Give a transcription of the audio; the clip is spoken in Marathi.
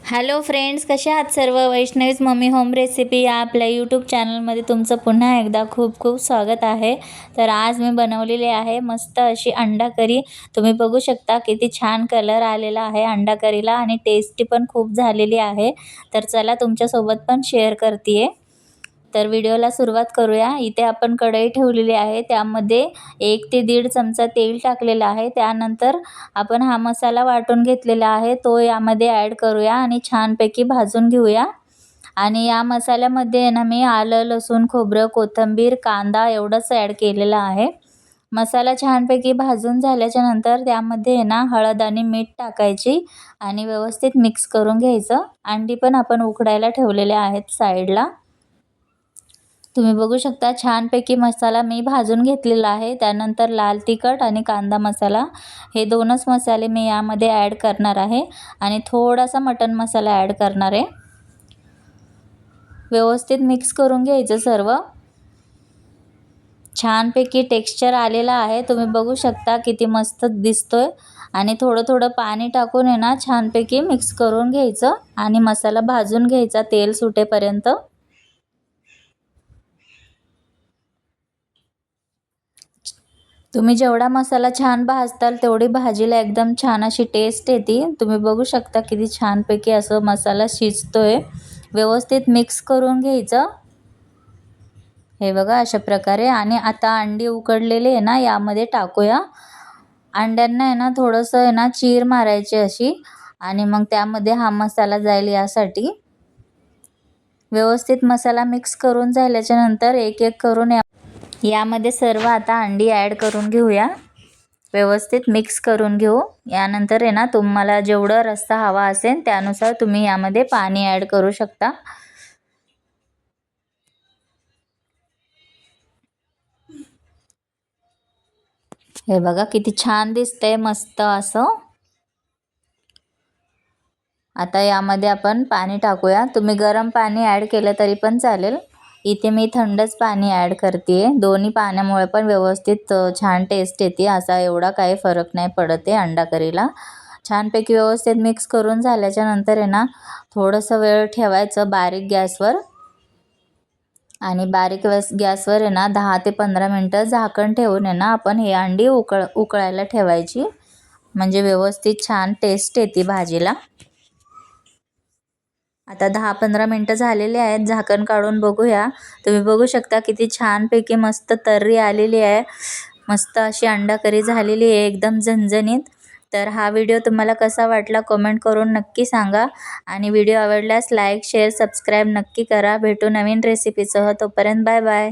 हॅलो फ्रेंड्स, कशा आहात सर्व. वैष्णवीज मम्मी होम रेसिपी या आपल्या यूट्यूब चॅनलमध्ये तुमचं पुन्हा एकदा खूप खूप स्वागत आहे. तर आज मी बनवलेली आहे मस्त अशी अंडा करी. तुम्ही बघू शकता किती छान कलर आलेला आहे अंडा करीला आणि टेस्टी पण खूप झालेली आहे. तर चला तुमच्यासोबत पण शेअर करते. तर व्हिडिओला सुरुवात करूया. इथे आपण कढई ठेवलेली आहे, त्यामध्ये 1 ते 1.5 चमचा तेल टाकलेला आहे. त्यानंतर आपण हा मसाला वाटून घेतलेला आहे तो यामध्ये ॲड करूया आणि छानपैकी भाजून घेऊया. आणि या मसाल्यामध्ये ना मी आलं, लसूण, खोबरं, कोथिंबीर, कांदा एवढंच ॲड केलेलं आहे. मसाला छानपैकी भाजून झाल्याच्या नंतर त्यामध्ये ना हळद आणि मीठ टाकायची आणि व्यवस्थित मिक्स करून घ्यायचं. अंडी पण आपण उकडायला ठेवलेले आहेत साईडला. तुम्ही बघू शकता छानपैकी मसाला मी भाजून घेतलेला आहे. त्यानंतर लाल तिखट आणि कांदा मसाला हे दोनच मसाले मी यामध्ये ॲड करणार आहे आणि थोडासा मटन मसाला ॲड करणार आहे. व्यवस्थित मिक्स करून घ्यायचं सर्व. छानपैकी टेक्स्चर आलेला आहे, तुम्ही बघू शकता किती मस्त दिसतोय. आणि थोडं थोडं पाणी टाकून आहे ना छानपैकी मिक्स करून घ्यायचं आणि मसाला भाजून घ्यायचा तेल सुटेपर्यंत. तुम्ही जेवढा मसाला छान भाजताल तेवढी भाजीला एकदम छान अशी टेस्ट येते. तुम्ही बघू शकता किती छानपैकी असं मसाला शिजतोय. व्यवस्थित मिक्स करून घ्यायचं हे बघा अशा प्रकारे. आणि आता अंडी उकडलेली आहे ना यामध्ये टाकूया. अंड्यांना आहे ना थोडंसं आहे ना चीर मारायची अशी आणि मग त्यामध्ये हा मसाला जाईल यासाठी. व्यवस्थित मसाला मिक्स करून झाल्याच्या नंतर एक एक करून यामध्ये सर्व आता अंडी ॲड करून घेऊया. व्यवस्थित मिक्स करून घेऊ. यानंतर आहे ना तुम्हाला जेवढं रस्सा हवा असेल त्यानुसार तुम्ही यामध्ये पाणी ॲड करू शकता. हे बघा किती छान दिसतंय मस्त असं. आता यामध्ये आपण पाणी टाकूया. तुम्ही गरम पाणी ॲड केलं तरी पण चालेल. इथे मी थंडच पाणी ॲड करते. दोन्ही पाण्यामुळे पण व्यवस्थित छान टेस्ट येते. असा एवढा काही फरक नाही पडत आहे अंडा करीला. छानपैकी व्यवस्थित मिक्स करून झाल्याच्या नंतर आहे ना थोडंसं वेळ ठेवायचं बारीक गॅसवर. आणि बारीक गॅसवर आहे ना 10 ते 15 मिनटं झाकण ठेवून आहे ना आपण हे अंडी उकळायला ठेवायची. म्हणजे व्यवस्थित छान टेस्ट येते भाजीला. आता 10-15 मिनटं झालेली आहेत. झाकण काढून बघूया. तुम्ही बघू शकता किती छानपैकी मस्त तर्री आलेली आहे. मस्त अशी अंडा करी झालेली आहे एकदम झणझणीत. तर हा व्हिडिओ तुम्हाला कसा वाटला कमेंट करून नक्की सांगा. आणि व्हिडिओ आवडल्यास लाईक शेअर सबस्क्राईब नक्की करा. भेटू नवीन रेसिपीसह. तोपर्यंत बाय बाय.